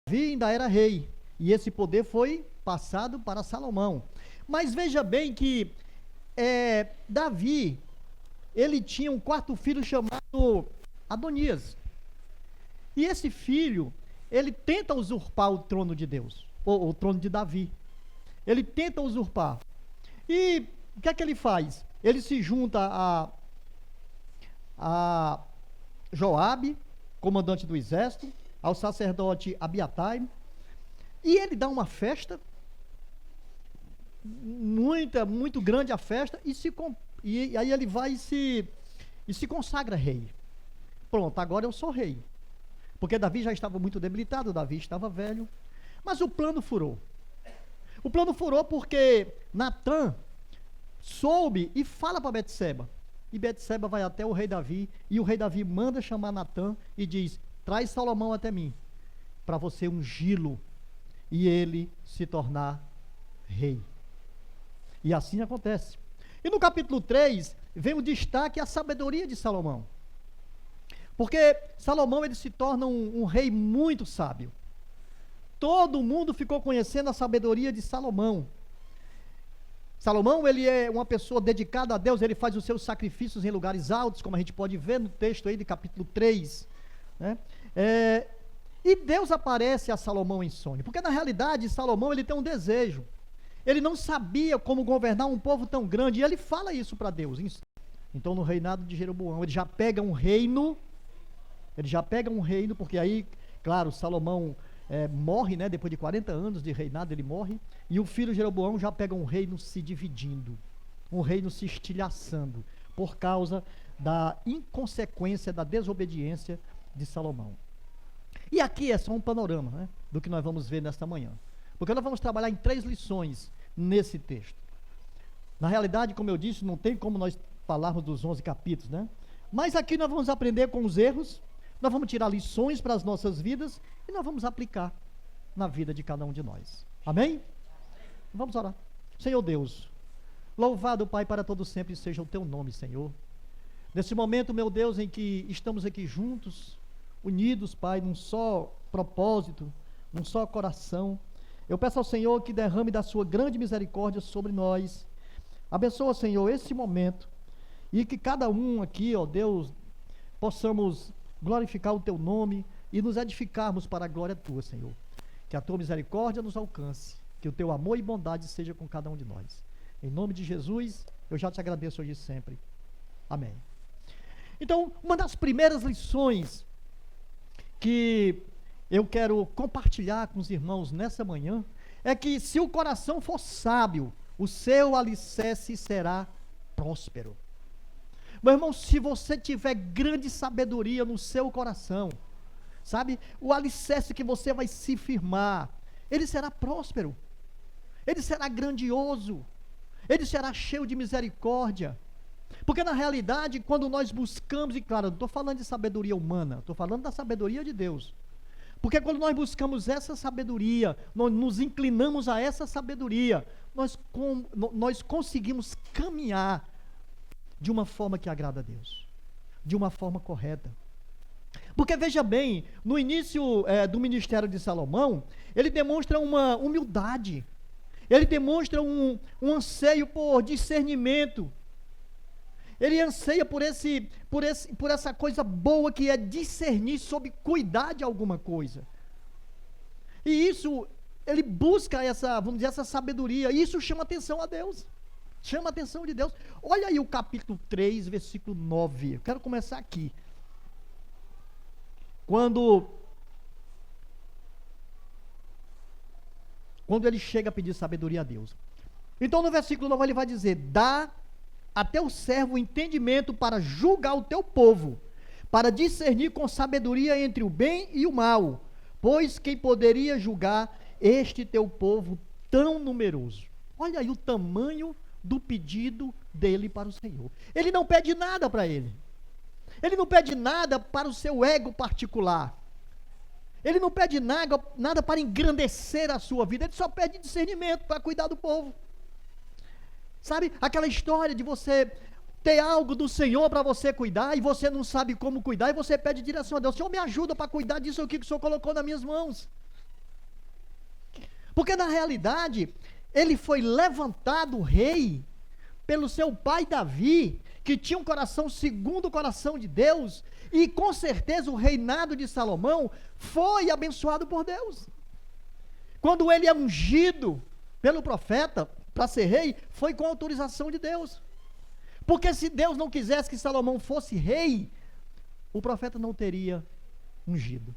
Davi ainda era rei, e esse poder foi passado para Salomão. Mas veja bem que Davi, ele tinha um quarto filho chamado Adonias. E esse filho, ele tenta usurpar o trono de Deus, ou o trono de Davi. Ele tenta usurpar. E o que é que ele faz? Ele se junta a Joabe, comandante do exército, ao sacerdote Abiatai, e ele dá uma festa, muito grande a festa, e aí ele vai e se consagra rei. Pronto, agora eu sou rei. Porque Davi já estava muito debilitado, Davi estava velho, mas o plano furou. O plano furou porque Natã soube e fala para Betseba. E Betseba vai até o rei Davi, e o rei Davi manda chamar Natã e diz: traz Salomão até mim, para você ungí-lo e ele se tornar rei. E assim acontece. E no capítulo 3, vem o destaque à sabedoria de Salomão. Porque Salomão, ele se torna um rei muito sábio. Todo mundo ficou conhecendo a sabedoria de Salomão. Salomão, ele é uma pessoa dedicada a Deus, ele faz os seus sacrifícios em lugares altos, como a gente pode ver no texto aí de capítulo 3, né? E Deus aparece a Salomão em sonho, porque na realidade Salomão, ele tem um desejo. Ele não sabia como governar um povo tão grande, e ele fala isso para Deus. Então no reinado de Jeroboão, ele já pega um reino, porque aí, claro, Salomão morre, né? Depois de 40 anos de reinado, ele morre, e o filho Jeroboão já pega um reino se dividindo, um reino se estilhaçando, por causa da inconsequência, da desobediência de Salomão. E aqui é só um panorama, né, do que nós vamos ver nesta manhã, porque nós vamos trabalhar em 3 lições nesse texto. Na realidade, como eu disse, não tem como nós falarmos dos 11 capítulos, né? Mas aqui nós vamos aprender com os erros, nós vamos tirar lições para as nossas vidas e nós vamos aplicar na vida de cada um de nós. Amém? Vamos orar. Senhor Deus, louvado, Pai, para todo sempre seja o teu nome, Senhor. Nesse momento, meu Deus, em que estamos aqui juntos, unidos, Pai, num só propósito, num só coração, eu peço ao Senhor que derrame da sua grande misericórdia sobre nós. Abençoa, Senhor, esse momento, e que cada um aqui, ó Deus, possamos glorificar o teu nome e nos edificarmos para a glória tua, Senhor. Que a tua misericórdia nos alcance, que o teu amor e bondade seja com cada um de nós. Em nome de Jesus, eu já te agradeço hoje e sempre. Amém. Então, uma das primeiras lições que eu quero compartilhar com os irmãos nessa manhã é que se o coração for sábio, o seu alicerce será próspero. Meu irmão, se você tiver grande sabedoria no seu coração, sabe, o alicerce que você vai se firmar, ele será próspero, ele será grandioso, ele será cheio de misericórdia. Porque na realidade, quando nós buscamos, e claro, não estou falando de sabedoria humana, estou falando da sabedoria de Deus. Porque quando nós buscamos essa sabedoria, nós nos inclinamos a essa sabedoria, nós conseguimos caminhar de uma forma que agrada a Deus, de uma forma correta. Porque veja bem, no início do ministério de Salomão, ele demonstra uma humildade, ele demonstra um anseio por discernimento, ele anseia por essa coisa boa que é discernir sobre cuidar de alguma coisa. E isso, ele busca vamos dizer, essa sabedoria, e isso chama atenção a Deus. Chama a atenção de Deus. Olha aí o capítulo 3, versículo 9. Eu quero começar aqui. Quando ele chega a pedir sabedoria a Deus. Então no versículo 9 ele vai dizer: dá a teu servo entendimento para julgar o teu povo, para discernir com sabedoria entre o bem e o mal, pois quem poderia julgar este teu povo tão numeroso? Olha aí o tamanho do pedido dele para o Senhor. Ele não pede nada para ele. Ele não pede nada para o seu ego particular. Ele não pede nada para engrandecer a sua vida. Ele só pede discernimento para cuidar do povo. Sabe, aquela história de você ter algo do Senhor para você cuidar e você não sabe como cuidar e você pede direção a Deus. Senhor, me ajuda para cuidar disso aqui que o Senhor colocou nas minhas mãos. Porque na realidade, ele foi levantado rei pelo seu pai Davi, que tinha um coração segundo o coração de Deus, e com certeza o reinado de Salomão foi abençoado por Deus. Quando ele é ungido pelo profeta para ser rei, foi com autorização de Deus. Porque se Deus não quisesse que Salomão fosse rei, o profeta não teria ungido.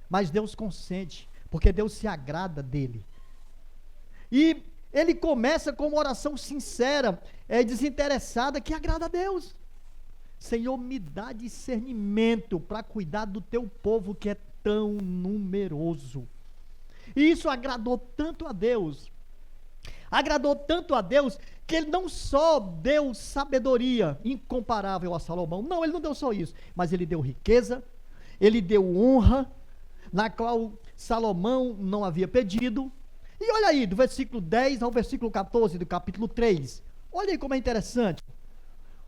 Mas Deus consente, porque Deus se agrada dele. E ele começa com uma oração sincera, desinteressada, que agrada a Deus. Senhor, me dá discernimento para cuidar do teu povo que é tão numeroso. E isso agradou tanto a Deus, que ele não só deu sabedoria incomparável a Salomão, não, ele não deu só isso, mas ele deu riqueza, ele deu honra, na qual Salomão não havia pedido. E olha aí, do versículo 10 ao versículo 14 do capítulo 3, olha aí como é interessante.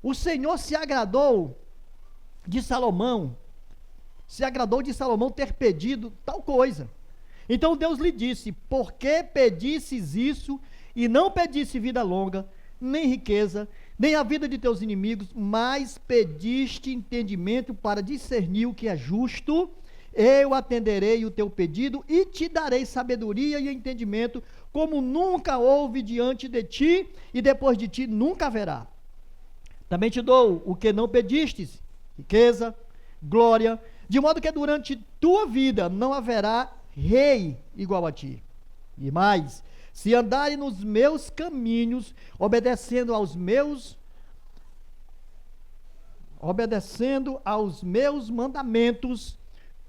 O Senhor se agradou de Salomão ter pedido tal coisa. Então Deus lhe disse: por que pedisses isso e não pedisse vida longa, nem riqueza, nem a vida de teus inimigos, mas pediste entendimento para discernir o que é justo? Eu atenderei o teu pedido e te darei sabedoria e entendimento, como nunca houve diante de ti, e depois de ti nunca haverá. Também te dou o que não pedistes, riqueza, glória, de modo que durante tua vida não haverá rei igual a ti. E mais, se andarem nos meus caminhos, obedecendo aos meus mandamentos,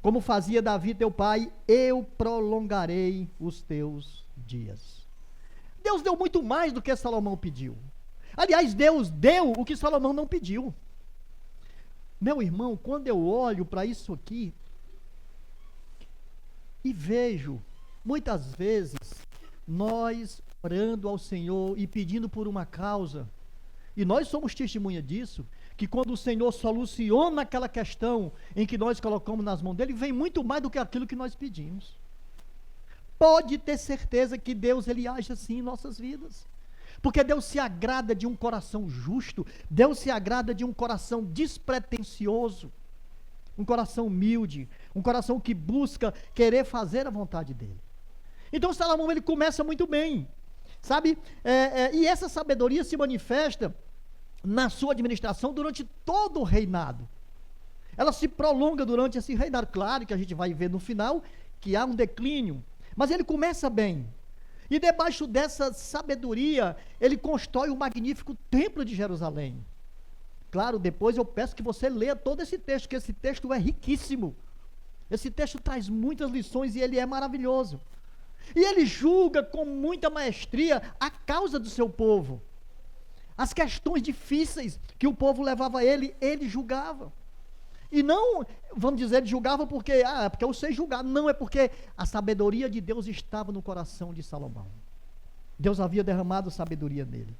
como fazia Davi teu pai, eu prolongarei os teus dias. Deus deu muito mais do que Salomão pediu. Aliás, Deus deu o que Salomão não pediu. Meu irmão, quando eu olho para isso aqui e vejo, muitas vezes, nós orando ao Senhor e pedindo por uma causa, e nós somos testemunha disso, que quando o Senhor soluciona aquela questão em que nós colocamos nas mãos dele, vem muito mais do que aquilo que nós pedimos. Pode ter certeza que Deus, ele age assim em nossas vidas, porque Deus se agrada de um coração justo, Deus se agrada de um coração despretensioso, um coração humilde, um coração que busca querer fazer a vontade dele. Então Salomão, ele começa muito bem, sabe, e essa sabedoria se manifesta na sua administração durante todo o reinado. Ela se prolonga durante esse reinado. Claro que a gente vai ver no final que há um declínio, mas ele começa bem. E debaixo dessa sabedoria, ele constrói o magnífico templo de Jerusalém. Claro, depois eu peço que você leia todo esse texto, que esse texto é riquíssimo. Esse texto traz muitas lições e ele é maravilhoso. E ele julga com muita maestria a causa do seu povo. As questões difíceis que o povo levava a ele, ele julgava. E não, vamos dizer, ele julgava porque eu sei julgar. Não, é porque a sabedoria de Deus estava no coração de Salomão. Deus havia derramado sabedoria nele.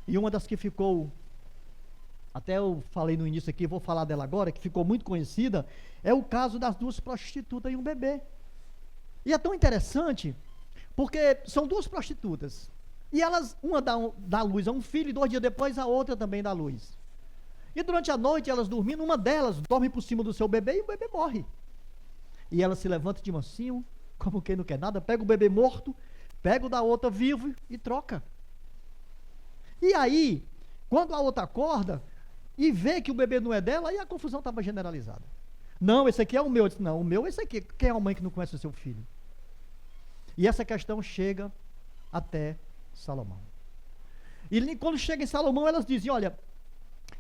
E uma das que ficou, até eu falei no início aqui, vou falar dela agora, que ficou muito conhecida, é o caso das duas prostitutas e um bebê. E é tão interessante, porque são duas prostitutas. E elas, uma dá luz a um filho, e 2 dias depois a outra também dá luz. E durante a noite, elas dormindo, uma delas dorme por cima do seu bebê e o bebê morre. E ela se levanta de mansinho, como quem não quer nada, pega o bebê morto, pega o da outra vivo e troca. E aí, quando a outra acorda e vê que o bebê não é dela, aí a confusão estava generalizada. Não, esse aqui é o meu. Eu disse, não, o meu é esse aqui. Quem é a mãe que não conhece o seu filho? E essa questão chega até Salomão. E quando chega em Salomão, elas dizem, olha,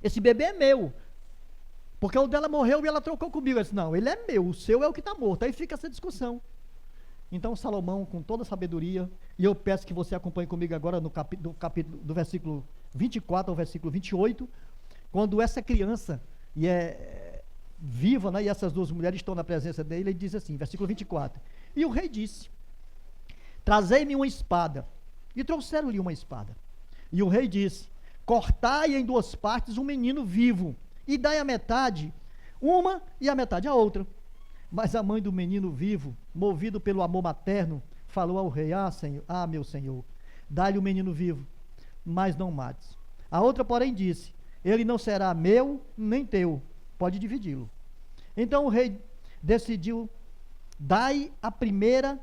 esse bebê é meu, porque o dela morreu e ela trocou comigo. Eu disse, não, ele é meu, o seu é o que está morto. Aí fica essa discussão. Então Salomão, com toda a sabedoria, e eu peço que você acompanhe comigo agora no capítulo do versículo 24 ao versículo 28, quando essa criança é viva, né, e essas duas mulheres estão na presença dele, ele diz assim, versículo 24, e o rei disse, trazei-me uma espada, e trouxeram-lhe uma espada, e o rei disse, cortai em 2 partes um menino vivo, e dai a metade uma e a metade a outra. Mas a mãe do menino vivo, movido pelo amor materno, falou ao rei: Senhor, meu senhor, dá-lhe o menino vivo, mas não mates. A outra, porém, disse: ele não será meu nem teu, pode dividi-lo. Então o rei decidiu: dai a primeira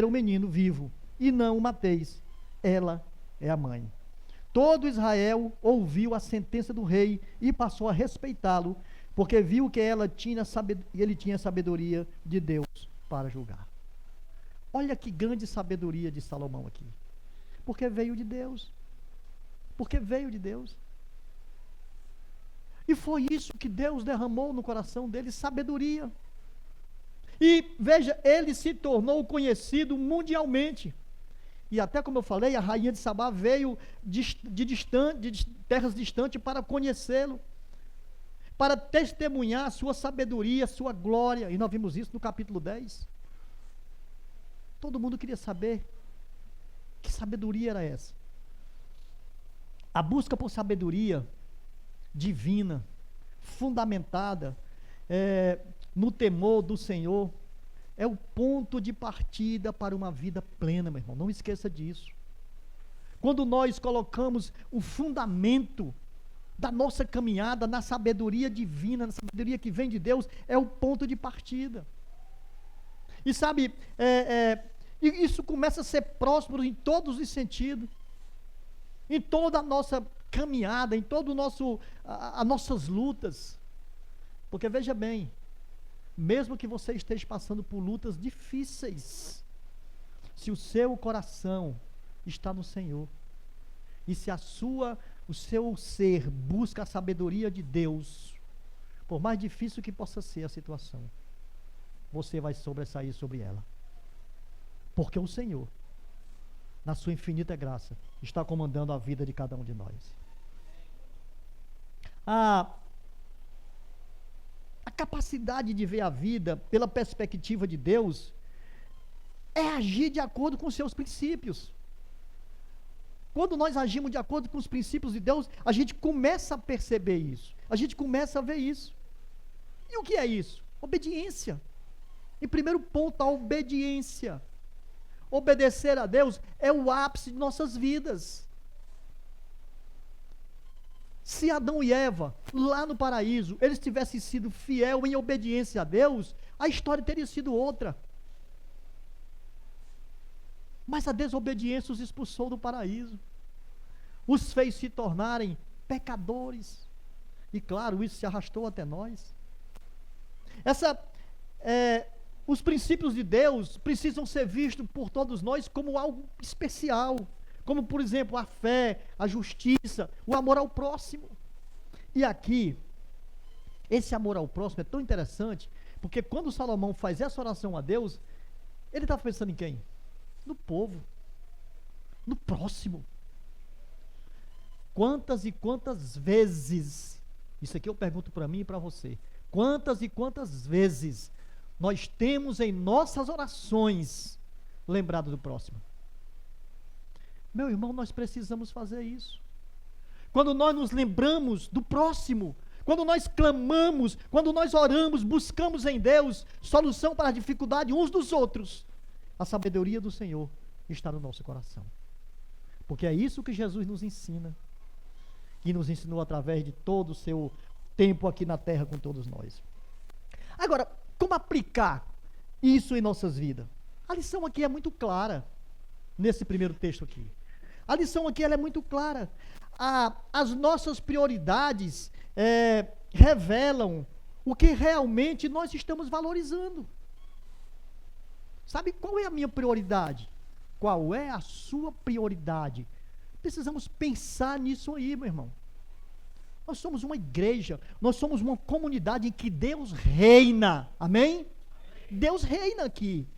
o menino vivo, e não o mateis, ela é a mãe. Todo Israel ouviu a sentença do rei e passou a respeitá-lo, porque viu que ele tinha sabedoria de Deus para julgar. Olha que grande sabedoria de Salomão aqui. Porque veio de Deus. Porque veio de Deus. E foi isso que Deus derramou no coração dele, sabedoria. E veja, ele se tornou conhecido mundialmente. E até como eu falei, a rainha de Sabá veio de terras distantes para conhecê-lo, para testemunhar a sua sabedoria, a sua glória. E nós vimos isso no capítulo 10. Todo mundo queria saber que sabedoria era essa. A busca por sabedoria divina, fundamentada no temor do Senhor, é o ponto de partida para uma vida plena, meu irmão. Não esqueça disso. Quando nós colocamos o fundamento da nossa caminhada na sabedoria divina, na sabedoria que vem de Deus, é o ponto de partida. E sabe, isso começa a ser próspero em todos os sentidos. Em toda a nossa caminhada, em todo as nossas lutas. Porque veja bem, mesmo que você esteja passando por lutas difíceis, se o seu coração está no Senhor, e se o seu ser busca a sabedoria de Deus, por mais difícil que possa ser a situação, você vai sobressair sobre ela. Porque o Senhor, na sua infinita graça, está comandando a vida de cada um de nós. A capacidade de ver a vida pela perspectiva de Deus é agir de acordo com os seus princípios. Quando nós agimos de acordo com os princípios de Deus, a gente começa a perceber isso, a gente começa a ver isso. E o que é isso? Obediência. Em primeiro ponto, a obediência. Obedecer a Deus é o ápice de nossas vidas. Se Adão e Eva, lá no paraíso, eles tivessem sido fiel em obediência a Deus, a história teria sido outra. Mas a desobediência os expulsou do paraíso, os fez se tornarem pecadores. E claro, isso se arrastou até nós. Os princípios de Deus precisam ser vistos por todos nós como algo especial, como por exemplo a fé, a justiça, o amor ao próximo. E aqui, esse amor ao próximo é tão interessante, porque quando Salomão faz essa oração a Deus, ele está pensando em quem? No povo, no próximo. Quantas e quantas vezes, isso aqui eu pergunto para mim e para você, quantas e quantas vezes nós temos em nossas orações lembrado do próximo? Meu irmão, nós precisamos fazer isso. Quando nós nos lembramos do próximo, quando nós clamamos, quando nós oramos, buscamos em Deus solução para a dificuldade uns dos outros, a sabedoria do Senhor está no nosso coração. Porque é isso que Jesus nos ensina, que nos ensinou através de todo o seu tempo aqui na terra com todos nós. Agora, como aplicar isso em nossas vidas? A lição aqui é muito clara, nesse primeiro texto aqui. A lição aqui ela é muito clara. As nossas prioridades revelam o que realmente nós estamos valorizando. Sabe qual é a minha prioridade? Qual é a sua prioridade? Precisamos pensar nisso aí, meu irmão. Nós somos uma igreja, nós somos uma comunidade em que Deus reina, amém? Deus reina aqui.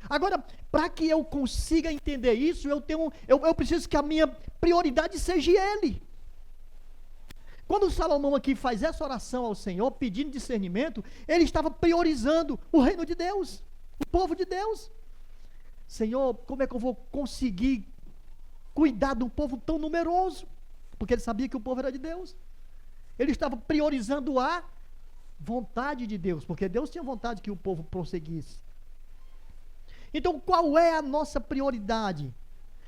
Agora, para que eu consiga entender isso, eu preciso que a minha prioridade seja Ele. Quando Salomão aqui faz essa oração ao Senhor, pedindo discernimento, ele estava priorizando o reino de Deus, o povo de Deus. Senhor, como é que eu vou conseguir cuidar de um povo tão numeroso? Porque ele sabia que o povo era de Deus. Ele estava priorizando a vontade de Deus, porque Deus tinha vontade que o povo prosseguisse. Então, qual é a nossa prioridade?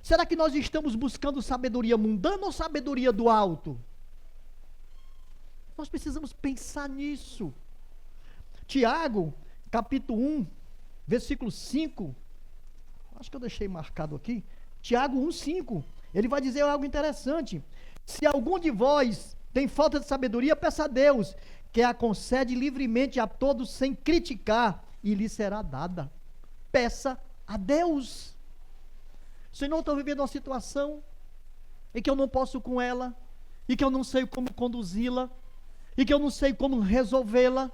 Será que nós estamos buscando sabedoria mundana ou sabedoria do alto? Nós precisamos pensar nisso. Tiago, capítulo 1, versículo 5, acho que eu deixei marcado aqui, Tiago 1, 5, ele vai dizer algo interessante. Se algum de vós tem falta de sabedoria, peça a Deus, que a concede livremente a todos sem criticar, e lhe será dada. Peça a Deus. Senhor, eu estou vivendo uma situação em que eu não posso com ela, e que eu não sei como conduzi-la, e que eu não sei como resolvê-la.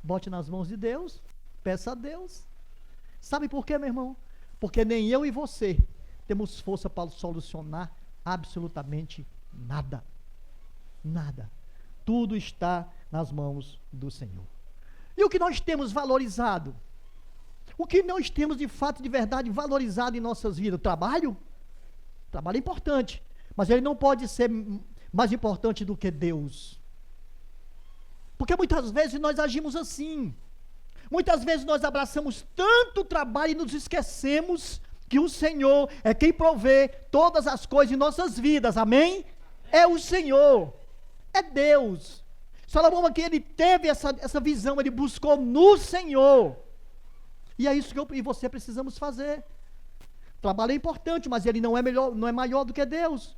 Bote nas mãos de Deus, peça a Deus. Sabe por quê, meu irmão? Porque nem eu e você temos força para solucionar absolutamente nada. Nada. Tudo está nas mãos do Senhor. E o que nós temos valorizado? O que nós temos de fato, de verdade, valorizado em nossas vidas? O trabalho? O trabalho é importante, mas ele não pode ser mais importante do que Deus. Porque muitas vezes nós agimos assim. Muitas vezes nós abraçamos tanto trabalho e nos esquecemos que o Senhor é quem provê todas as coisas em nossas vidas, amém? É o Senhor, é Deus. Salomão aqui, ele teve essa visão, ele buscou no Senhor. E é isso que eu e você precisamos fazer. O trabalho é importante, mas ele não é melhor, não é maior do que Deus.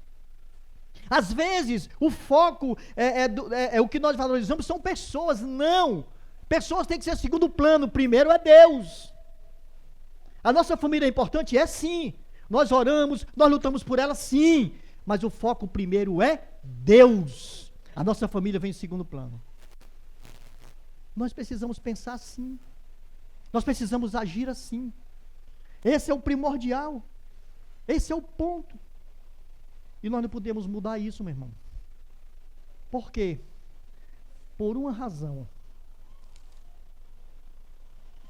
Às vezes, o foco é o que nós valorizamos são pessoas. Não, pessoas têm que ser segundo plano, primeiro é Deus. A nossa família é importante? É sim, nós oramos, nós lutamos por ela sim, mas o foco primeiro é Deus. A nossa família vem em segundo plano. Nós precisamos pensar assim, nós precisamos agir assim. Esse é o primordial, esse é o ponto. E nós não podemos mudar isso, meu irmão. Por quê? Por uma razão.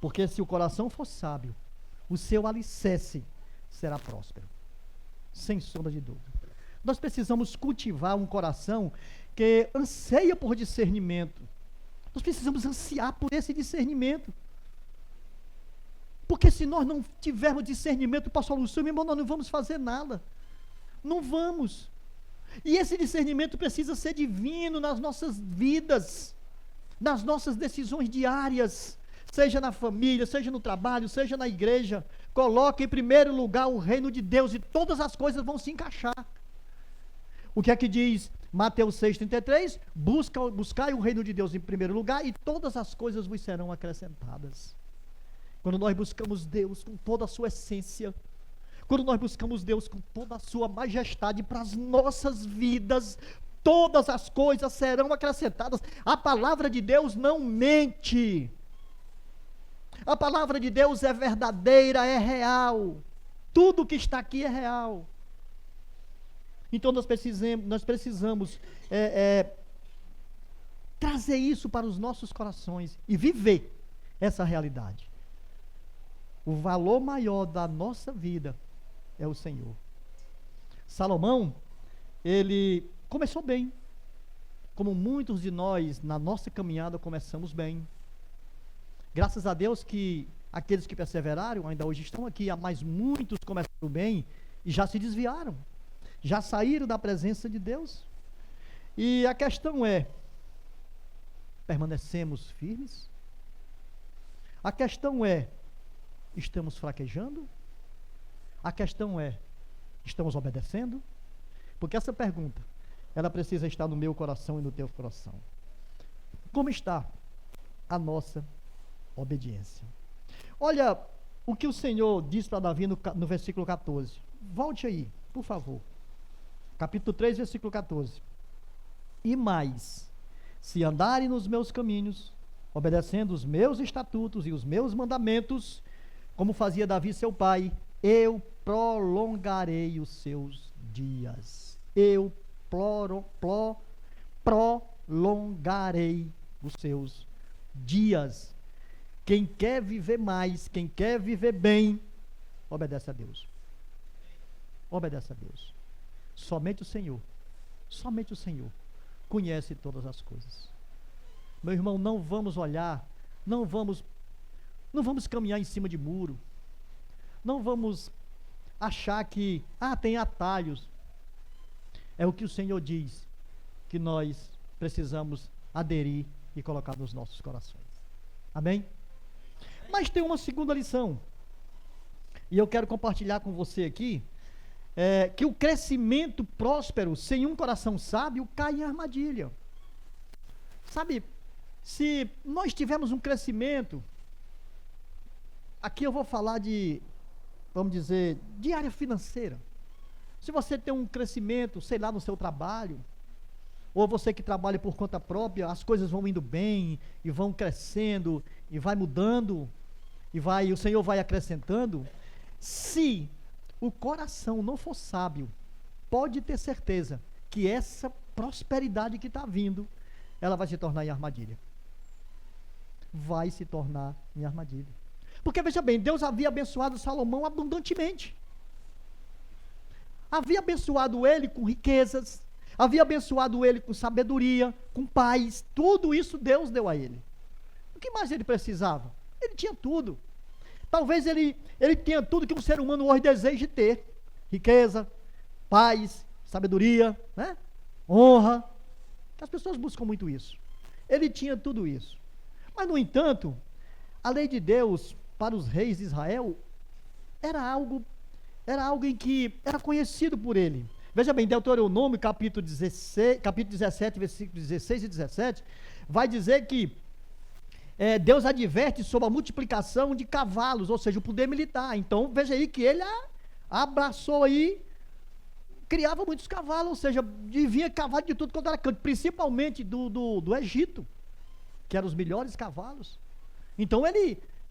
Porque se o coração for sábio, o seu alicerce será próspero. Sem sombra de dúvida. Nós precisamos cultivar um coração que anseia por discernimento. Nós precisamos ansiar por esse discernimento. Porque se nós não tivermos discernimento para a solução, meu irmão, nós não vamos fazer nada. Não vamos. E esse discernimento precisa ser divino nas nossas vidas, nas nossas decisões diárias, seja na família, seja no trabalho, seja na igreja. Coloque em primeiro lugar o reino de Deus e todas as coisas vão se encaixar. O que é que diz Mateus 6,33? Buscai o reino de Deus em primeiro lugar e todas as coisas vos serão acrescentadas. Quando nós buscamos Deus com toda a sua essência, quando nós buscamos Deus com toda a sua majestade para as nossas vidas, todas as coisas serão acrescentadas. A palavra de Deus não mente. A palavra de Deus é verdadeira, é real. Tudo que está aqui é real. Então nós precisamos trazer isso para os nossos corações e viver essa realidade. O valor maior da nossa vida é o Senhor. Salomão, ele começou bem, como muitos de nós na nossa caminhada começamos bem. Graças a Deus que aqueles que perseveraram ainda hoje estão aqui, mas muitos começaram bem e já se desviaram, já saíram da presença de Deus. E a questão é, permanecemos firmes? A questão é, estamos fraquejando? A questão é, estamos obedecendo? Porque essa pergunta, ela precisa estar no meu coração e no teu coração. Como está a nossa obediência? Olha o que o Senhor diz para Davi no versículo 14. Volte aí, por favor. Capítulo 3, versículo 14. E mais, se andarem nos meus caminhos, obedecendo os meus estatutos e os meus mandamentos, como fazia Davi seu pai, eu prolongarei os seus dias. Eu prolongarei os seus dias. Quem quer viver mais, quem quer viver bem, obedece a Deus. Obedece a Deus. Somente o Senhor conhece todas as coisas. Meu irmão, não vamos olhar, não vamos Não vamos caminhar em cima de muro. Não vamos achar que, tem atalhos. É o que o Senhor diz, que nós precisamos aderir e colocar nos nossos corações. Amém? Mas tem uma segunda lição, e eu quero compartilhar com você aqui, que o crescimento próspero sem um coração sábio cai em armadilha. Sabe, se nós tivermos um crescimento, aqui eu vou falar de, vamos dizer, de área financeira. Se você tem um crescimento, sei lá, no seu trabalho, ou você que trabalha por conta própria, as coisas vão indo bem, e vão crescendo, e vai mudando, o Senhor vai acrescentando. Se o coração não for sábio, pode ter certeza que essa prosperidade que está vindo, ela vai se tornar em armadilha. Vai se tornar em armadilha. Porque veja bem, Deus havia abençoado Salomão abundantemente. Havia abençoado ele com riquezas, havia abençoado ele com sabedoria, com paz, tudo isso Deus deu a ele. O que mais ele precisava? Ele tinha tudo. Talvez ele tenha tudo que um ser humano hoje deseja ter: riqueza, paz, sabedoria, né? Honra. As pessoas buscam muito isso. Ele tinha tudo isso. Mas, no entanto, a lei de Deus para os reis de Israel era algo em que era conhecido por ele. Veja bem, Deuteronômio capítulo 17, versículos 16 e 17, vai dizer que Deus adverte sobre a multiplicação de cavalos, ou seja, o poder militar. Então, veja aí que ele abraçou aí, criava muitos cavalos, ou seja, devia cavalo de tudo quanto era canto, principalmente do Egito, que eram os melhores cavalos. Então,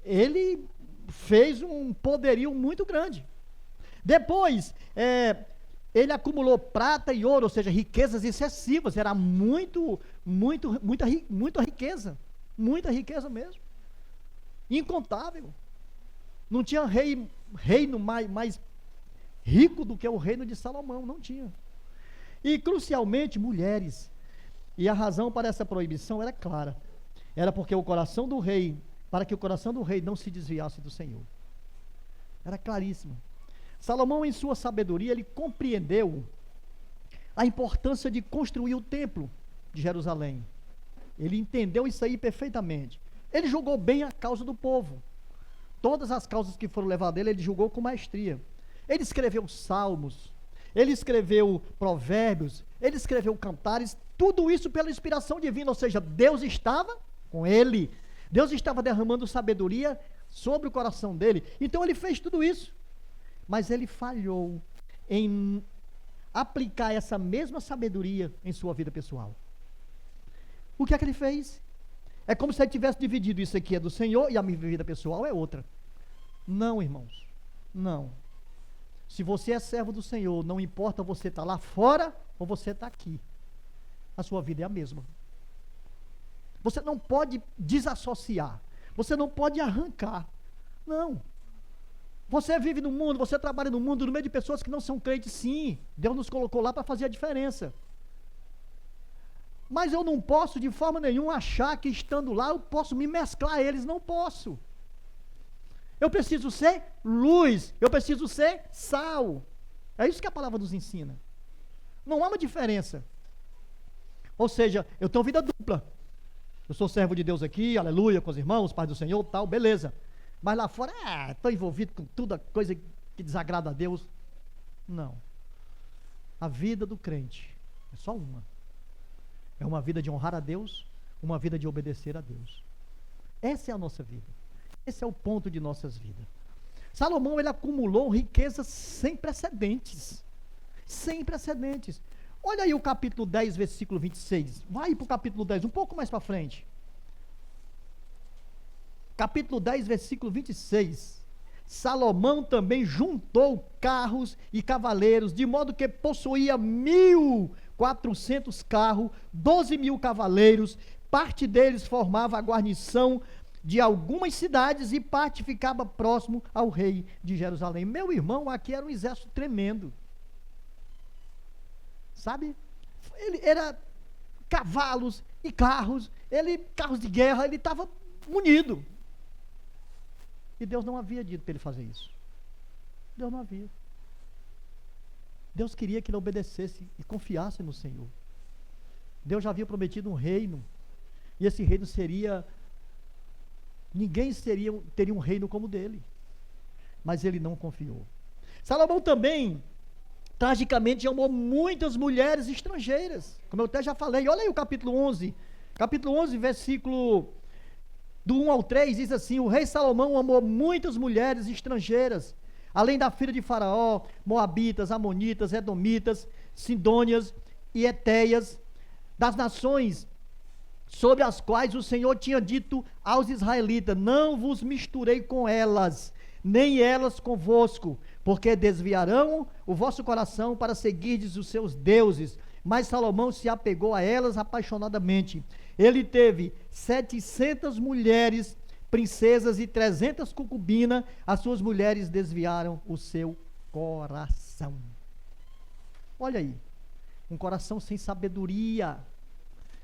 ele fez um poderio muito grande. Depois, ele acumulou prata e ouro, ou seja, riquezas excessivas, era muita riqueza, muita riqueza mesmo, incontável. Não tinha reino mais rico do que o reino de Salomão, não tinha. E crucialmente, mulheres. E a razão para essa proibição era clara, era porque para que o coração do rei não se desviasse do Senhor. Era claríssimo. Salomão, em sua sabedoria, ele compreendeu a importância de construir o templo de Jerusalém. Ele entendeu isso aí perfeitamente. Ele julgou bem a causa do povo. Todas as causas que foram levadas dele, ele julgou com maestria. Ele escreveu salmos, ele escreveu provérbios, ele escreveu cantares, tudo isso pela inspiração divina, ou seja, Deus estava com ele. Deus estava derramando sabedoria sobre o coração dele. Então ele fez tudo isso. Mas ele falhou em aplicar essa mesma sabedoria em sua vida pessoal. O que é que ele fez? É como se ele tivesse dividido: isso aqui é do Senhor e a minha vida pessoal é outra. Não, irmãos, não. Se você é servo do Senhor, não importa você estar lá fora ou você está aqui, a sua vida é a mesma. Você não pode desassociar, você não pode arrancar, não. Você vive no mundo, você trabalha no mundo, no meio de pessoas que não são crentes, sim. Deus nos colocou lá para fazer a diferença. Mas eu não posso de forma nenhuma achar que estando lá eu posso me mesclar a eles, não posso. Eu preciso ser luz, eu preciso ser sal. É isso que a palavra nos ensina. Não há uma diferença. Ou seja, eu tenho vida dupla. Eu sou servo de Deus aqui, aleluia, com os irmãos, paz do Senhor, tal, beleza. Mas lá fora, estou envolvido com toda coisa que desagrada a Deus. Não. A vida do crente é só uma. É uma vida de honrar a Deus, uma vida de obedecer a Deus. Essa é a nossa vida. Esse é o ponto de nossas vidas. Salomão, ele acumulou riquezas sem precedentes. Sem precedentes. Olha aí o capítulo 10, versículo 26. Vai para o capítulo 10, um pouco mais para frente. Capítulo 10, versículo 26. Salomão também juntou carros e cavaleiros, de modo que possuía 1.400 carros, 12.000 cavaleiros. Parte deles formava a guarnição de algumas cidades e parte ficava próximo ao rei de Jerusalém. Meu irmão, aqui era um exército tremendo. Sabe? Ele era cavalos e carros, carros de guerra, ele estava munido. E Deus não havia dito para ele fazer isso. Deus não havia. Deus queria que ele obedecesse e confiasse no Senhor. Deus já havia prometido um reino, e esse reino seria, teria um reino como o dele, mas ele não confiou. Salomão também, tragicamente, amou muitas mulheres estrangeiras, como eu até já falei. Olha aí o capítulo 11, versículo do 1 ao 3, diz assim: o rei Salomão amou muitas mulheres estrangeiras, além da filha de Faraó, moabitas, amonitas, edomitas, sidônias e etéias, das nações sobre as quais o Senhor tinha dito aos israelitas: não vos misturei com elas, nem elas convosco, porque desviarão o vosso coração para seguirdes os seus deuses. Mas Salomão se apegou a elas apaixonadamente. Ele teve 700 mulheres, princesas e 300 concubinas. As suas mulheres desviaram o seu coração. Olha aí, um coração sem sabedoria,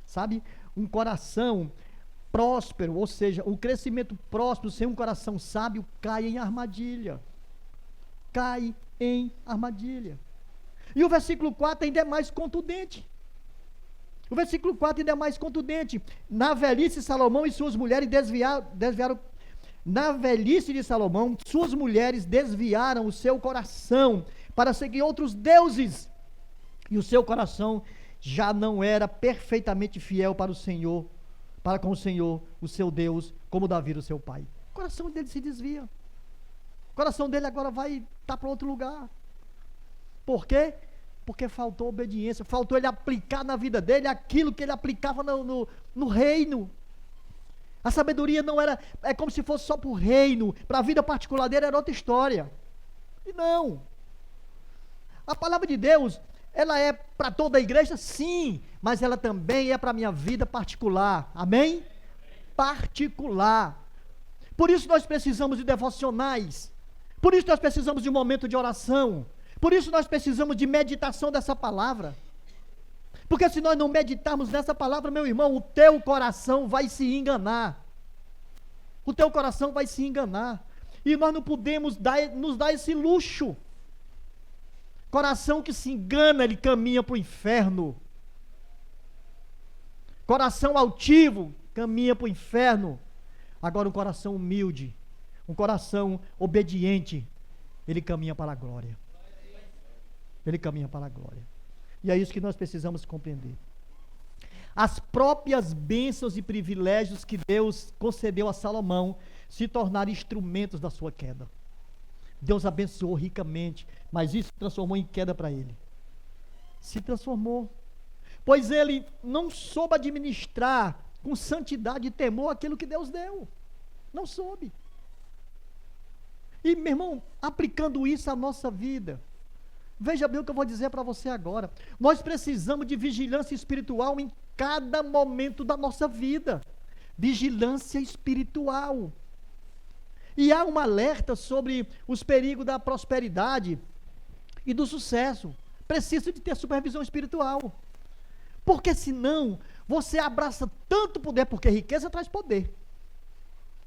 sabe? Um coração próspero, ou seja, o crescimento próspero sem um coração sábio cai em armadilha. Cai em armadilha. E o versículo 4 ainda é mais contundente. O versículo 4 ainda é mais contundente. Na velhice, Salomão e suas mulheres desviaram. Na velhice de Salomão, suas mulheres desviaram o seu coração para seguir outros deuses. E o seu coração já não era perfeitamente fiel para o Senhor, para com o Senhor, o seu Deus, como Davi, o seu pai. O coração dele se desvia. O coração dele agora vai estar para outro lugar. Por quê? Porque faltou obediência, faltou ele aplicar na vida dele aquilo que ele aplicava no reino. A sabedoria não era, é como se fosse só para o reino, para a vida particular dele era outra história. E não. A palavra de Deus, ela é para toda a igreja, sim, mas ela também é para a minha vida particular, amém? Particular. Por isso nós precisamos de devocionais, por isso nós precisamos de um momento de oração, por isso nós precisamos de meditação dessa palavra, porque se nós não meditarmos nessa palavra, meu irmão, o teu coração vai se enganar, o teu coração vai se enganar, e nós não podemos nos dar esse luxo. Coração que se engana, ele caminha para o inferno. Coração altivo, caminha para o inferno. Agora um coração humilde, um coração obediente, ele caminha para a glória. Ele caminha para a glória. E é isso que nós precisamos compreender. As próprias bênçãos e privilégios que Deus concedeu a Salomão se tornaram instrumentos da sua queda. Deus abençoou ricamente, mas isso se transformou em queda para ele. Se transformou. Pois ele não soube administrar com santidade e temor aquilo que Deus deu. Não soube. E, meu irmão, aplicando isso à nossa vida, veja bem o que eu vou dizer para você agora. Nós precisamos de vigilância espiritual em cada momento da nossa vida. Vigilância espiritual. E há um alerta sobre os perigos da prosperidade e do sucesso. Precisa de ter supervisão espiritual. Porque senão, você abraça tanto poder, porque riqueza traz poder.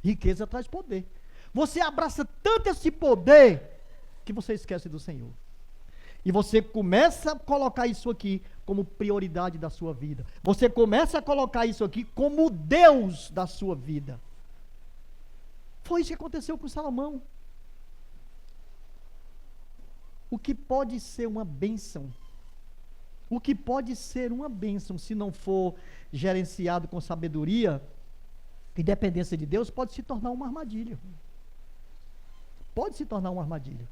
Riqueza traz poder. Você abraça tanto esse poder, que você esquece do Senhor. E você começa a colocar isso aqui como prioridade da sua vida. Você começa a colocar isso aqui como Deus da sua vida. Foi isso que aconteceu com Salomão. O que pode ser uma bênção? O que pode ser uma bênção, se não for gerenciado com sabedoria e dependência de Deus, pode se tornar uma armadilha. Pode se tornar uma armadilha.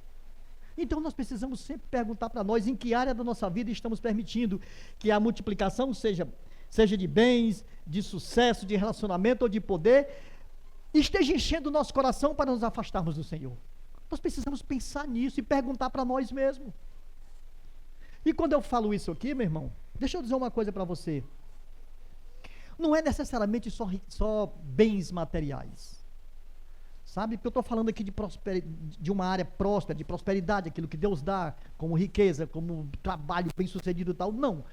Então nós precisamos sempre perguntar para nós em que área da nossa vida estamos permitindo que a multiplicação seja de bens, de sucesso, de relacionamento ou de poder, esteja enchendo o nosso coração para nos afastarmos do Senhor. Nós precisamos pensar nisso e perguntar para nós mesmos. E quando eu falo isso aqui, meu irmão, deixa eu dizer uma coisa para você. Não é necessariamente só bens materiais. Sabe? Porque eu estou falando aqui de uma área próspera, de prosperidade, aquilo que Deus dá, como riqueza, como trabalho bem sucedido e tal. Não.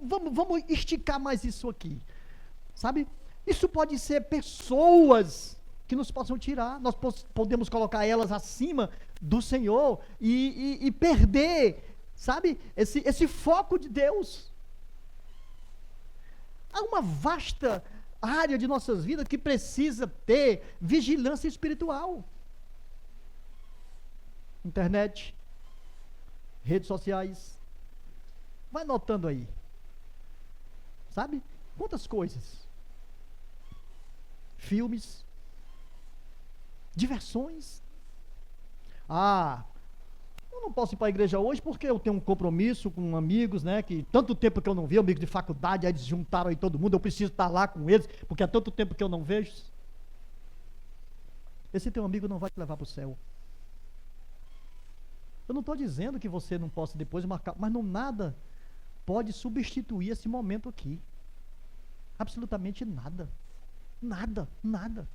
Vamos esticar mais isso aqui. Sabe? Isso pode ser pessoas que nos possam tirar. Nós podemos colocar elas acima do Senhor e perder, sabe, esse foco de Deus. Há uma vasta área de nossas vidas que precisa ter vigilância espiritual. Internet, redes sociais, vai notando aí, sabe, quantas coisas, filmes, diversões. Eu não posso ir para a igreja hoje porque eu tenho um compromisso com amigos, né, que tanto tempo que eu não vi, amigos de faculdade, aí eles juntaram aí todo mundo, eu preciso estar lá com eles, porque há tanto tempo que eu não vejo. Esse teu amigo não vai te levar para o céu. Eu não estou dizendo que você não possa depois marcar, mas não nada pode substituir esse momento aqui. Absolutamente nada. Nada, nada.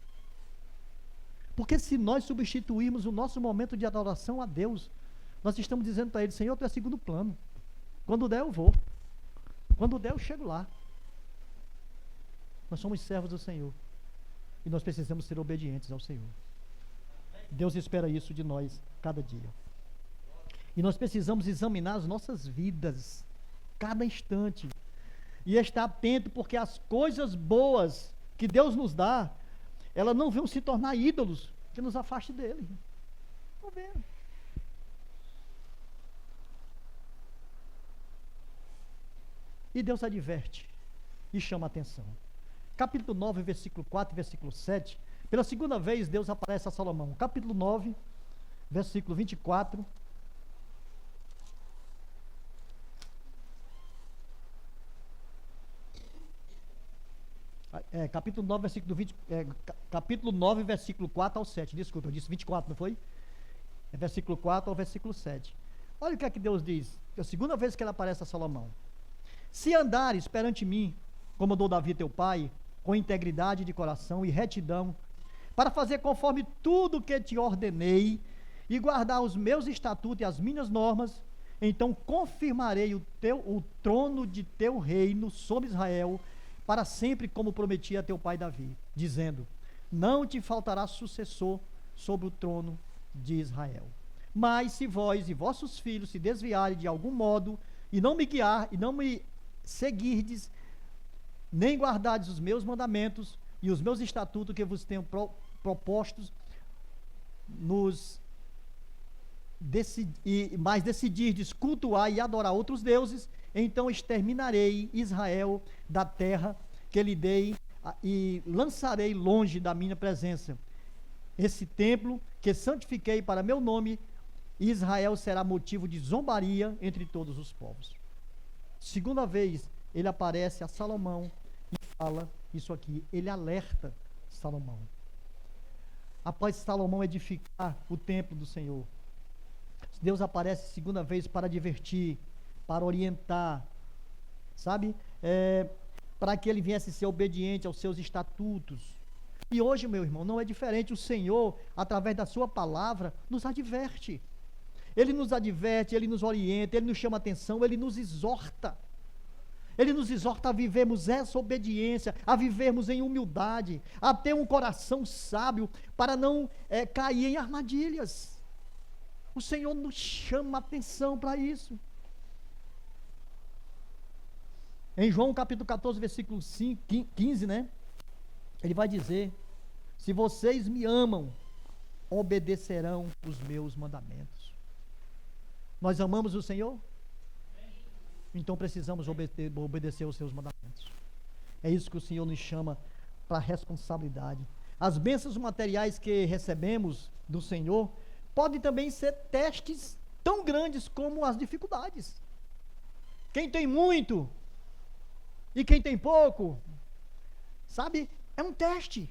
Porque se nós substituirmos o nosso momento de adoração a Deus, nós estamos dizendo para Ele: Senhor, Tu é segundo plano. Quando der eu vou. Quando der eu chego lá. Nós somos servos do Senhor. E nós precisamos ser obedientes ao Senhor. Deus espera isso de nós cada dia. E nós precisamos examinar as nossas vidas, cada instante, e estar atento, porque as coisas boas que Deus nos dá, elas não vão se tornar ídolos que nos afaste dele. Não vem. E Deus adverte e chama a atenção. Capítulo 9, versículo 4 e versículo 7. Pela segunda vez Deus aparece a Salomão. Capítulo 9, versículo 24. Capítulo 9, versículo 20, capítulo 9, versículo 4 ao 7. Desculpa, eu disse 24, não foi? É versículo 4 ao versículo 7. Olha o que é que Deus diz. É a segunda vez que ele aparece a Salomão. Se andares perante mim, como mandou Davi teu pai, com integridade de coração e retidão, para fazer conforme tudo que te ordenei, e guardar os meus estatutos e as minhas normas, então confirmarei o trono de teu reino sobre Israel, para sempre, como prometi a teu pai Davi, dizendo: não te faltará sucessor sobre o trono de Israel. Mas se vós e vossos filhos se desviarem de algum modo, e não me guiar, e não me seguirdes, nem guardardes os meus mandamentos e os meus estatutos que vos tenho propostos, mas decidirdes cultuar e adorar outros deuses, então exterminarei Israel da terra que lhe dei e lançarei longe da minha presença. Esse templo que santifiquei para meu nome, Israel será motivo de zombaria entre todos os povos. Segunda vez ele aparece a Salomão e fala isso aqui. Ele alerta Salomão. Após Salomão edificar o templo do Senhor, Deus aparece segunda vez para advertir, para orientar, sabe? Para que ele viesse ser obediente aos seus estatutos. E hoje, meu irmão, não é diferente. O Senhor, através da sua palavra, nos adverte. Ele nos adverte, Ele nos orienta, Ele nos chama atenção, Ele nos exorta. Ele nos exorta a vivermos essa obediência, a vivermos em humildade, a ter um coração sábio, para não cair em armadilhas. O Senhor nos chama atenção para isso. Em João capítulo 14, versículo 15, né? Ele vai dizer: se vocês me amam, obedecerão os meus mandamentos. Nós amamos o Senhor? Então precisamos obedecer os seus mandamentos. É isso que o Senhor nos chama para a responsabilidade. As bênçãos materiais que recebemos do Senhor podem também ser testes tão grandes como as dificuldades. Quem tem muito e quem tem pouco, sabe, é um teste.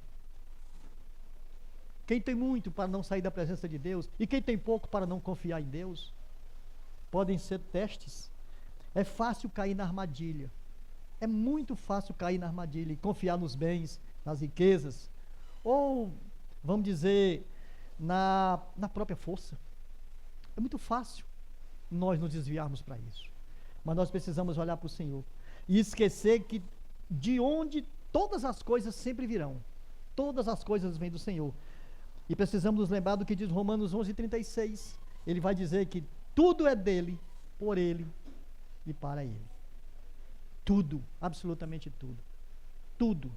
Quem tem muito para não sair da presença de Deus e quem tem pouco para não confiar em Deus, podem ser testes. É fácil cair na armadilha. É muito fácil cair na armadilha e confiar nos bens, nas riquezas, ou, vamos dizer, na própria força. É muito fácil nós nos desviarmos para isso. Mas nós precisamos olhar para o Senhor e esquecer que de onde todas as coisas sempre virão. todas as coisas vêm do Senhor. E precisamos nos lembrar do que diz Romanos 11:36. Ele vai dizer que tudo é dele, por ele e para ele. Tudo, absolutamente tudo. Tudo.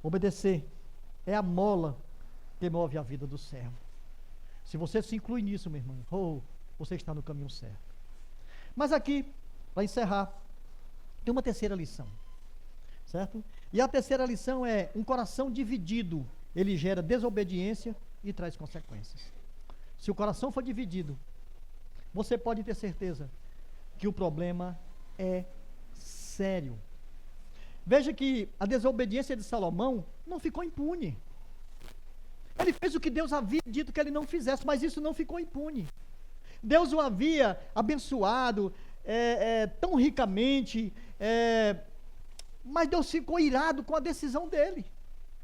Obedecer é a mola que move a vida do servo. Se você se inclui nisso, meu irmão, você está no caminho certo. Mas aqui, para encerrar, tem uma terceira lição, certo? E a terceira lição é: um coração dividido, ele gera desobediência e traz consequências. Se o coração for dividido, você pode ter certeza que o problema é sério. Veja que a desobediência de Salomão não ficou impune. Ele fez o que Deus havia dito que ele não fizesse, mas isso não ficou impune. Deus o havia abençoado tão ricamente, mas Deus ficou irado com a decisão dele,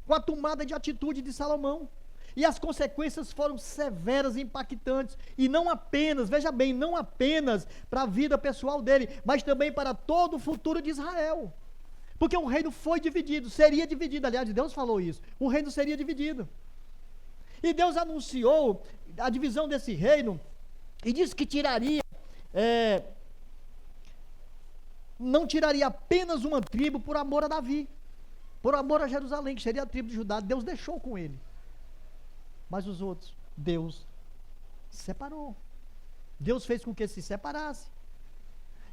com a tomada de atitude de Salomão. E as consequências foram severas e impactantes. E não apenas, veja bem, não apenas para a vida pessoal dele, mas também para todo o futuro de Israel. Porque o reino foi dividido, seria dividido. Aliás, Deus falou isso. O reino seria dividido. E Deus anunciou a divisão desse reino e disse que tiraria, não tiraria apenas uma tribo por amor a Davi, por amor a Jerusalém, que seria a tribo de Judá. Deus deixou com ele. Mas os outros, Deus separou. Deus fez com que se separasse.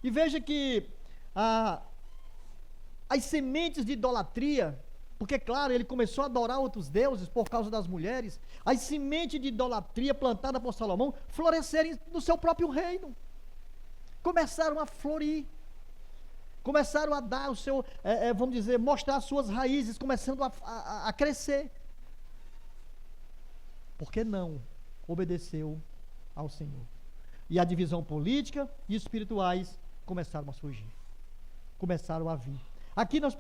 E veja que as sementes de idolatria, porque claro, ele começou a adorar outros deuses por causa das mulheres, as sementes de idolatria plantadas por Salomão florescerem no seu próprio reino. Começaram a florir. Começaram a dar o seu, vamos dizer, mostrar as suas raízes, começando a crescer. Porque não obedeceu ao Senhor. E a divisão política e espirituais começaram a surgir. Começaram a vir. Aqui nós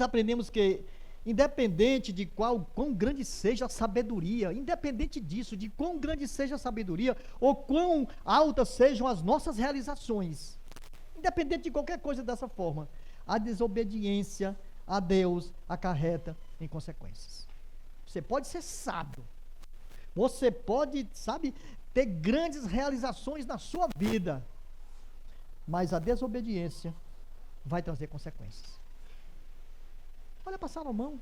aprendemos que, independente de quão grande seja a sabedoria, independente disso, de quão grande seja a sabedoria, ou quão altas sejam as nossas realizações, independente de qualquer coisa dessa forma, a desobediência a Deus acarreta em consequências. Você pode ser sábio, você pode, ter grandes realizações na sua vida, mas a desobediência vai trazer consequências. Olha para Salomão,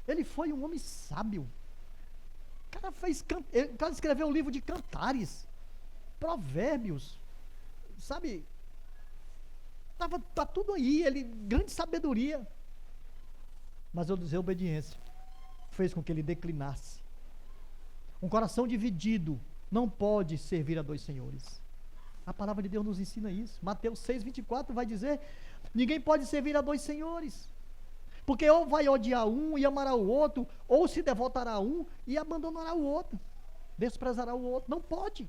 ele foi um homem sábio. O cara escreveu um livro de cantares, provérbios, tá tudo aí, grande sabedoria, mas a desobediência fez com que ele declinasse. Um coração dividido não pode servir a dois senhores. A palavra de Deus nos ensina isso. Mateus 6:24 vai dizer: ninguém pode servir a dois senhores, porque ou vai odiar um e amará o outro, ou se devotará a um e abandonará o outro, desprezará o outro. Não pode.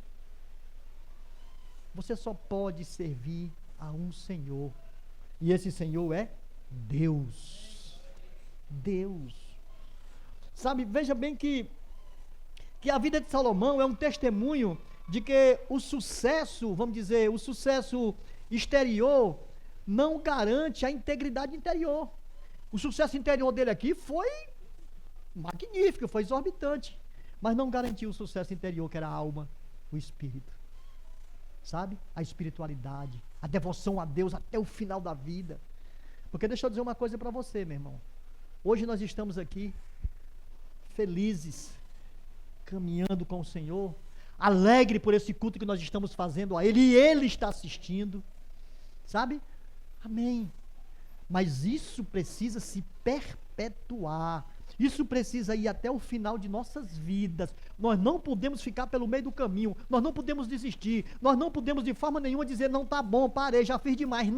Você só pode servir a um Senhor, e esse Senhor é Deus. Deus. Veja bem que a vida de Salomão é um testemunho de que o sucesso, vamos dizer, o sucesso exterior não garante a integridade interior. O sucesso interior dele aqui foi magnífico, foi exorbitante, mas não garantiu o sucesso interior, que era a alma, o espírito. A espiritualidade, a devoção a Deus até o final da vida. Porque deixa eu dizer uma coisa para você, meu irmão. Hoje nós estamos aqui felizes, caminhando com o Senhor, alegre por esse culto que nós estamos fazendo a Ele, e Ele está assistindo, Amém. Mas isso precisa se perpetuar, isso precisa ir até o final de nossas vidas. Nós não podemos ficar pelo meio do caminho, nós não podemos desistir, nós não podemos de forma nenhuma dizer: não está bom, parei, já fiz demais.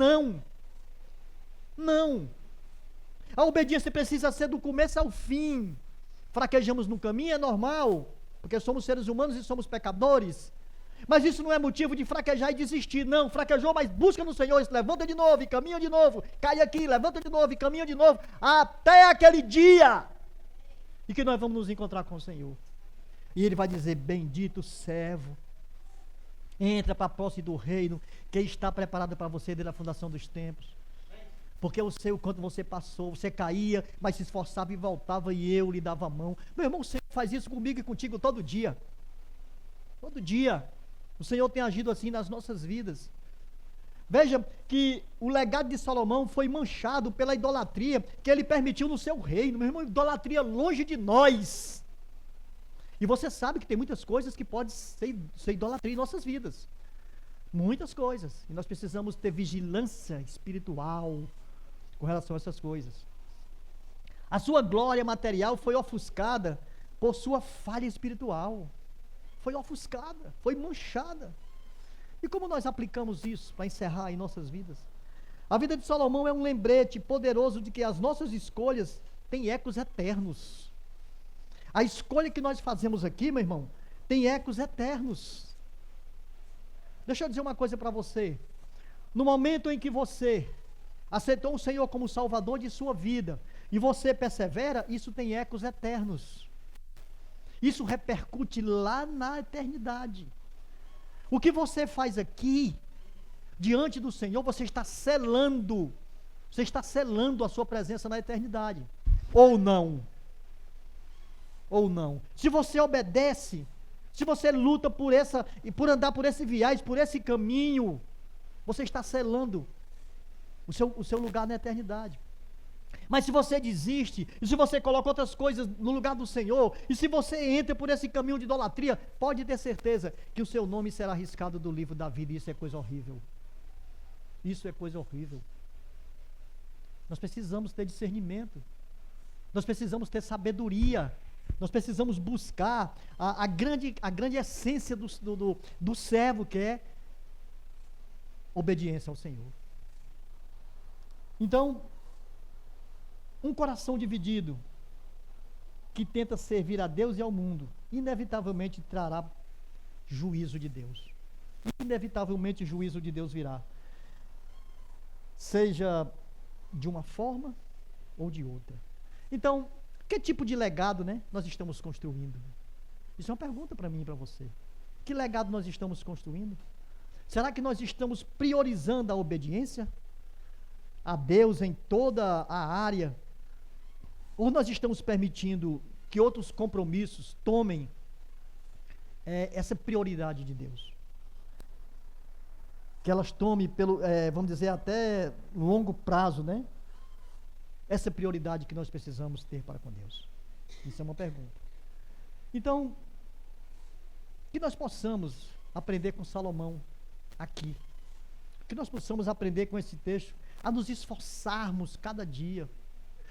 Não. A obediência precisa ser do começo ao fim. Fraquejamos no caminho, é normal, porque somos seres humanos e somos pecadores, mas isso não é motivo de fraquejar e desistir. Não, fraquejou, mas busca no Senhor, se levanta de novo e caminha de novo, cai aqui, levanta de novo e caminha de novo, até aquele dia e que nós vamos nos encontrar com o Senhor, e Ele vai dizer: bendito servo, entra para a posse do reino que está preparado para você desde a fundação dos tempos. Porque eu sei o quanto você passou, você caía, mas se esforçava e voltava e eu lhe dava a mão. Meu irmão, o Senhor faz isso comigo e contigo todo dia. Todo dia. O Senhor tem agido assim nas nossas vidas. Veja que o legado de Salomão foi manchado pela idolatria que ele permitiu no seu reino. Meu irmão, idolatria longe de nós. E você sabe que tem muitas coisas que podem ser idolatria em nossas vidas. Muitas coisas. E nós precisamos ter vigilância espiritual com relação a essas coisas. A sua glória material foi ofuscada por sua falha espiritual. Foi ofuscada, foi manchada. E como nós aplicamos isso para encerrar em nossas vidas? A vida de Salomão é um lembrete poderoso de que as nossas escolhas têm ecos eternos. A escolha que nós fazemos aqui, meu irmão, tem ecos eternos. Deixa eu dizer uma coisa para você. No momento em que você aceitou o Senhor como Salvador de sua vida, e você persevera, isso tem ecos eternos. Isso repercute lá na eternidade. O que você faz aqui, diante do Senhor, você está selando a sua presença na eternidade. Ou não. Ou não. Se você obedece, se você luta por andar por esse viés, por esse caminho, você está selando o seu lugar na eternidade. Mas se você desiste, e se você coloca outras coisas no lugar do Senhor, e se você entra por esse caminho de idolatria, pode ter certeza que o seu nome será arriscado do livro da vida, e isso é coisa horrível. Isso é coisa horrível. Nós precisamos ter discernimento, nós precisamos ter sabedoria, nós precisamos buscar a grande essência do servo, que é obediência ao Senhor. Então, um coração dividido, que tenta servir a Deus e ao mundo, inevitavelmente trará juízo de Deus. Inevitavelmente o juízo de Deus virá. Seja de uma forma ou de outra. Então, que tipo de legado, nós estamos construindo? Isso é uma pergunta para mim e para você. Que legado nós estamos construindo? Será que nós estamos priorizando a obediência a Deus em toda a área? Ou nós estamos permitindo que outros compromissos tomem essa prioridade de Deus? Que elas tomem vamos dizer, até longo prazo, essa prioridade que nós precisamos ter para com Deus. Isso é uma pergunta. Então, que nós possamos aprender com Salomão aqui. Que nós possamos aprender com esse texto a nos esforçarmos cada dia,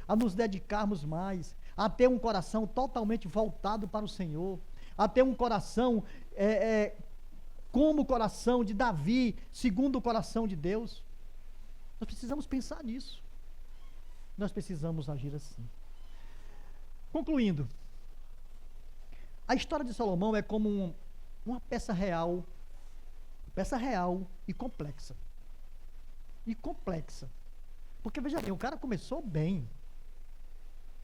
a nos dedicarmos mais, a ter um coração totalmente voltado para o Senhor, a ter um coração como o coração de Davi, segundo o coração de Deus. Nós precisamos pensar nisso. Nós precisamos agir assim. Concluindo, a história de Salomão é como uma peça real e complexa. Porque veja bem, o cara começou bem.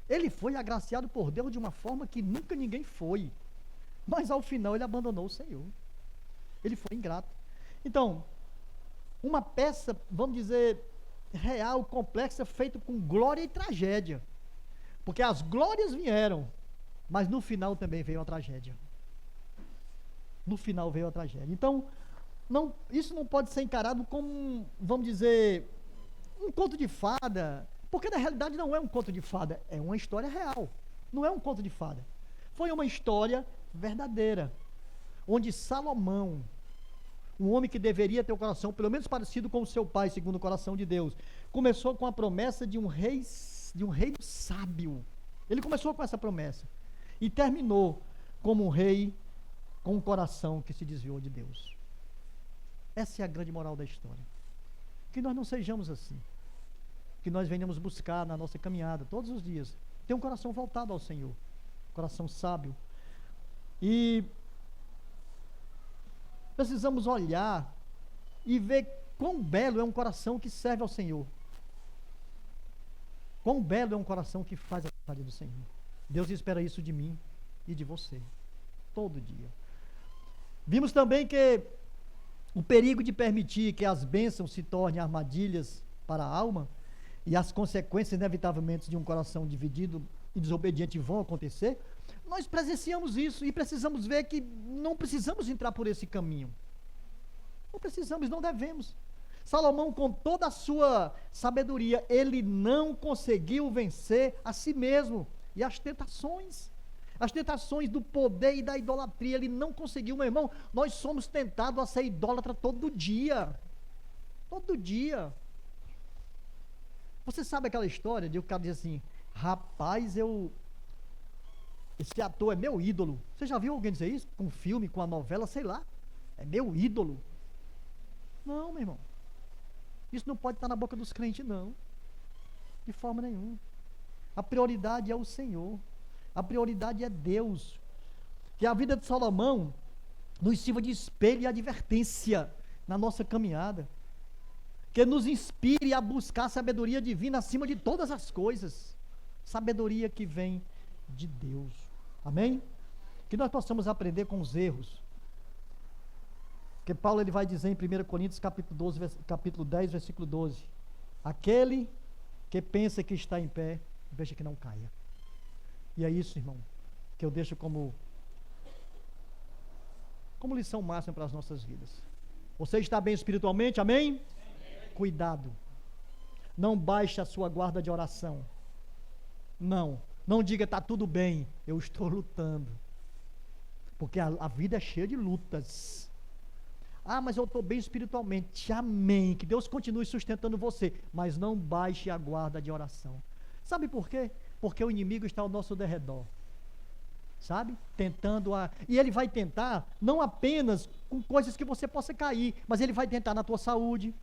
Ele foi agraciado por Deus de uma forma que nunca ninguém foi. Mas ao final ele abandonou o Senhor. Ele foi ingrato. Então, uma peça, vamos dizer, real, complexa, feita com glória e tragédia. Porque as glórias vieram, mas no final também veio a tragédia. No final veio a tragédia. Então, isso não pode ser encarado como, vamos dizer, um conto de fada, porque na realidade não é um conto de fada, é uma história real, não é um conto de fada. Foi uma história verdadeira, onde Salomão, um homem que deveria ter o coração pelo menos parecido com o seu pai, segundo o coração de Deus, começou com a promessa de um reino sábio. Ele começou com essa promessa e terminou como um rei com um coração que se desviou de Deus. Essa é a grande moral da história. Que nós não sejamos assim. Que nós venhamos buscar na nossa caminhada, todos os dias, ter um coração voltado ao Senhor. Coração sábio. E precisamos olhar e ver quão belo é um coração que serve ao Senhor. Quão belo é um coração que faz a vontade do Senhor. Deus espera isso de mim e de você. Todo dia. Vimos também que o perigo de permitir que as bênçãos se tornem armadilhas para a alma e as consequências, inevitavelmente, de um coração dividido e desobediente vão acontecer, nós presenciamos isso e precisamos ver que não precisamos entrar por esse caminho. Não precisamos, não devemos. Salomão, com toda a sua sabedoria, ele não conseguiu vencer a si mesmo e as tentações do poder e da idolatria, ele não conseguiu, meu irmão. Nós somos tentados a ser idólatra todo dia. Todo dia. Você sabe aquela história de o cara dizer assim: rapaz, esse ator é meu ídolo. Você já viu alguém dizer isso? Com um filme, com uma novela, sei lá. É meu ídolo. Não, meu irmão. Isso não pode estar na boca dos crentes, não. De forma nenhuma. A prioridade é o Senhor. A prioridade é Deus. Que a vida de Salomão nos sirva de espelho e advertência na nossa caminhada. Que nos inspire a buscar sabedoria divina acima de todas as coisas. Sabedoria que vem de Deus. Amém? Que nós possamos aprender com os erros. Porque Paulo ele vai dizer em 1 Coríntios capítulo 10, versículo 12: aquele que pensa que está em pé, veja que não caia. E é isso, irmão, que eu deixo como lição máxima para as nossas vidas. Você está bem espiritualmente, amém? Cuidado, não baixe a sua guarda de oração. Não diga está tudo bem, eu estou lutando, porque a vida é cheia de lutas. Mas eu estou bem espiritualmente, amém, que Deus continue sustentando você, mas não baixe a guarda de oração. Sabe por quê? Porque o inimigo está ao nosso derredor, sabe? E ele vai tentar, não apenas com coisas que você possa cair, mas ele vai tentar na tua saúde,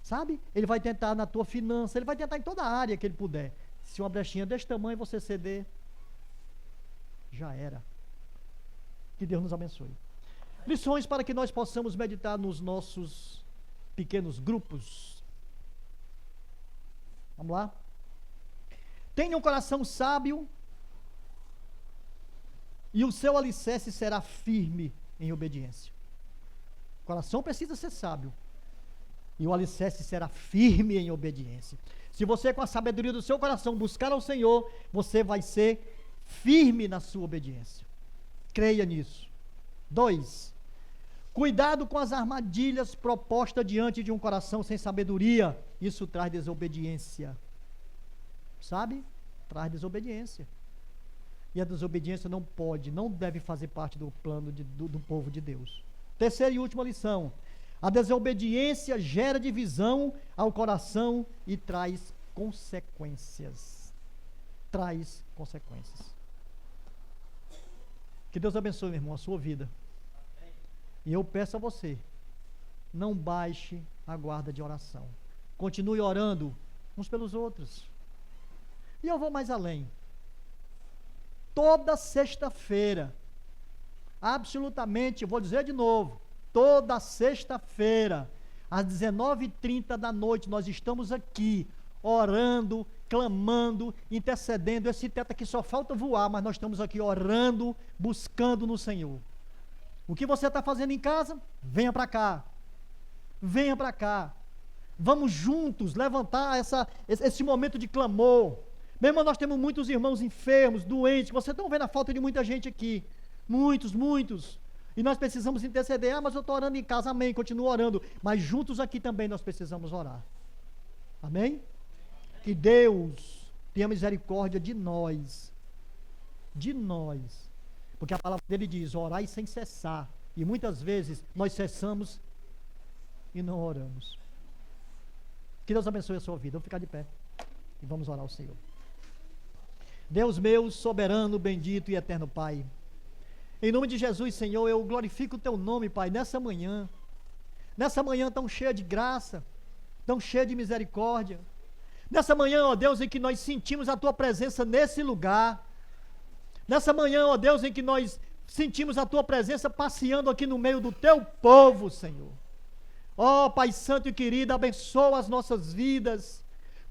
sabe? Ele vai tentar na tua finança, ele vai tentar em toda a área que ele puder. Se uma brechinha desse tamanho você ceder, já era. Que Deus nos abençoe. Lições para que nós possamos meditar nos nossos pequenos grupos. Vamos lá? Tenha um coração sábio e o seu alicerce será firme em obediência. O coração precisa ser sábio e o alicerce será firme em obediência. Se você, com a sabedoria do seu coração, buscar ao Senhor, você vai ser firme na sua obediência. Creia nisso. 2. Cuidado com as armadilhas propostas diante de um coração sem sabedoria. Isso traz desobediência. Sabe? Traz desobediência. E a desobediência não deve fazer parte do plano do povo de Deus. Terceira e última lição. A desobediência gera divisão ao coração e traz consequências. Traz consequências. Que Deus abençoe, meu irmão, a sua vida. E eu peço a você, não baixe a guarda de oração. Continue orando uns pelos outros. E eu vou mais além. Toda sexta-feira, absolutamente, vou dizer de novo, toda sexta-feira, às 19h30 da noite, nós estamos aqui, orando, clamando, intercedendo. Esse teto aqui só falta voar, mas nós estamos aqui orando, buscando no Senhor. O que você está fazendo em casa? Venha para cá. Venha para cá. Vamos juntos levantar esse momento de clamor. Meu irmão, nós temos muitos irmãos enfermos, doentes. Vocês estão vendo a falta de muita gente aqui. Muitos. E nós precisamos interceder. Mas eu estou orando em casa. Amém. Continuo orando. Mas juntos aqui também nós precisamos orar. Amém? Que Deus tenha misericórdia de nós. De nós. Porque a palavra dele diz: orai sem cessar. E muitas vezes nós cessamos e não oramos. Que Deus abençoe a sua vida. Vamos ficar de pé e vamos orar ao Senhor. Deus meu, soberano, bendito e eterno Pai, em nome de Jesus, Senhor, eu glorifico o teu nome, Pai, nessa manhã tão cheia de graça, tão cheia de misericórdia, nessa manhã, ó Deus, em que nós sentimos a tua presença nesse lugar, nessa manhã, ó Deus, em que nós sentimos a tua presença passeando aqui no meio do teu povo, Senhor. Ó Pai Santo e querido, abençoa as nossas vidas,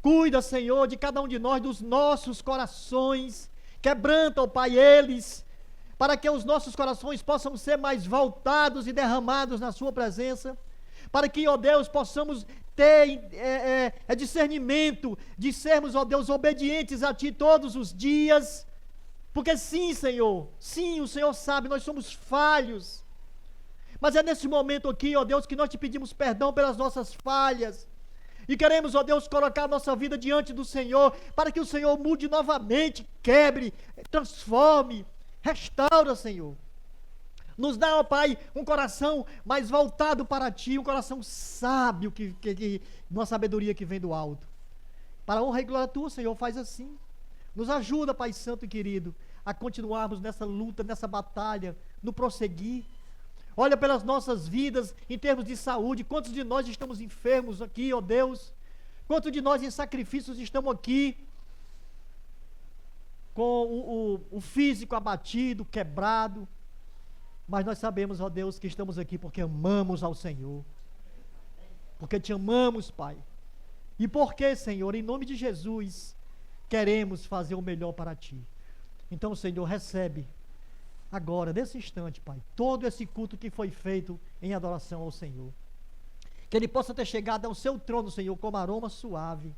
cuida, Senhor, de cada um de nós, dos nossos corações, quebranta, ó Pai, eles, para que os nossos corações possam ser mais voltados e derramados na sua presença, para que, ó Deus, possamos ter discernimento de sermos, ó Deus, obedientes a Ti todos os dias, porque sim, Senhor, sim, o Senhor sabe, nós somos falhos, mas é nesse momento aqui, ó Deus, que nós Te pedimos perdão pelas nossas falhas, e queremos, ó Deus, colocar a nossa vida diante do Senhor, para que o Senhor mude novamente, quebre, transforme, restaura, Senhor. Nos dá, ó Pai, um coração mais voltado para Ti, um coração sábio, uma sabedoria que vem do alto. Para a honra e glória Tua, Senhor, faz assim. Nos ajuda, Pai Santo e querido, a continuarmos nessa luta, nessa batalha, no prosseguir. Olha pelas nossas vidas, em termos de saúde, quantos de nós estamos enfermos aqui, ó Deus? Quantos de nós em sacrifícios estamos aqui, com o físico abatido, quebrado, mas nós sabemos, ó Deus, que estamos aqui porque amamos ao Senhor, porque Te amamos, Pai, e porque, Senhor, em nome de Jesus, queremos fazer o melhor para Ti. Então, Senhor, recebe agora, nesse instante, Pai, todo esse culto que foi feito em adoração ao Senhor, que ele possa ter chegado ao Seu trono, Senhor, como aroma suave,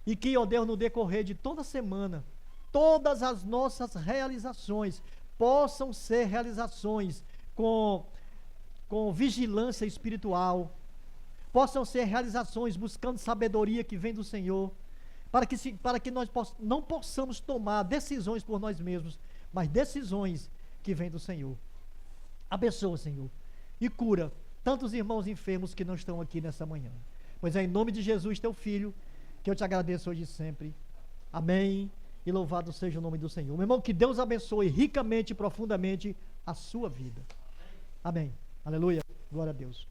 e que, ó Deus, no decorrer de toda a semana, todas as nossas realizações possam ser realizações com vigilância espiritual, possam ser realizações buscando sabedoria que vem do Senhor, para que nós não possamos tomar decisões por nós mesmos, mas decisões que vêm do Senhor. Abençoa, Senhor, e cura tantos irmãos enfermos que não estão aqui nessa manhã, pois é em nome de Jesus, Teu Filho, que eu Te agradeço hoje e sempre. Amém. E louvado seja o nome do Senhor. Meu irmão, que Deus abençoe ricamente e profundamente a sua vida. Amém. Aleluia. Glória a Deus.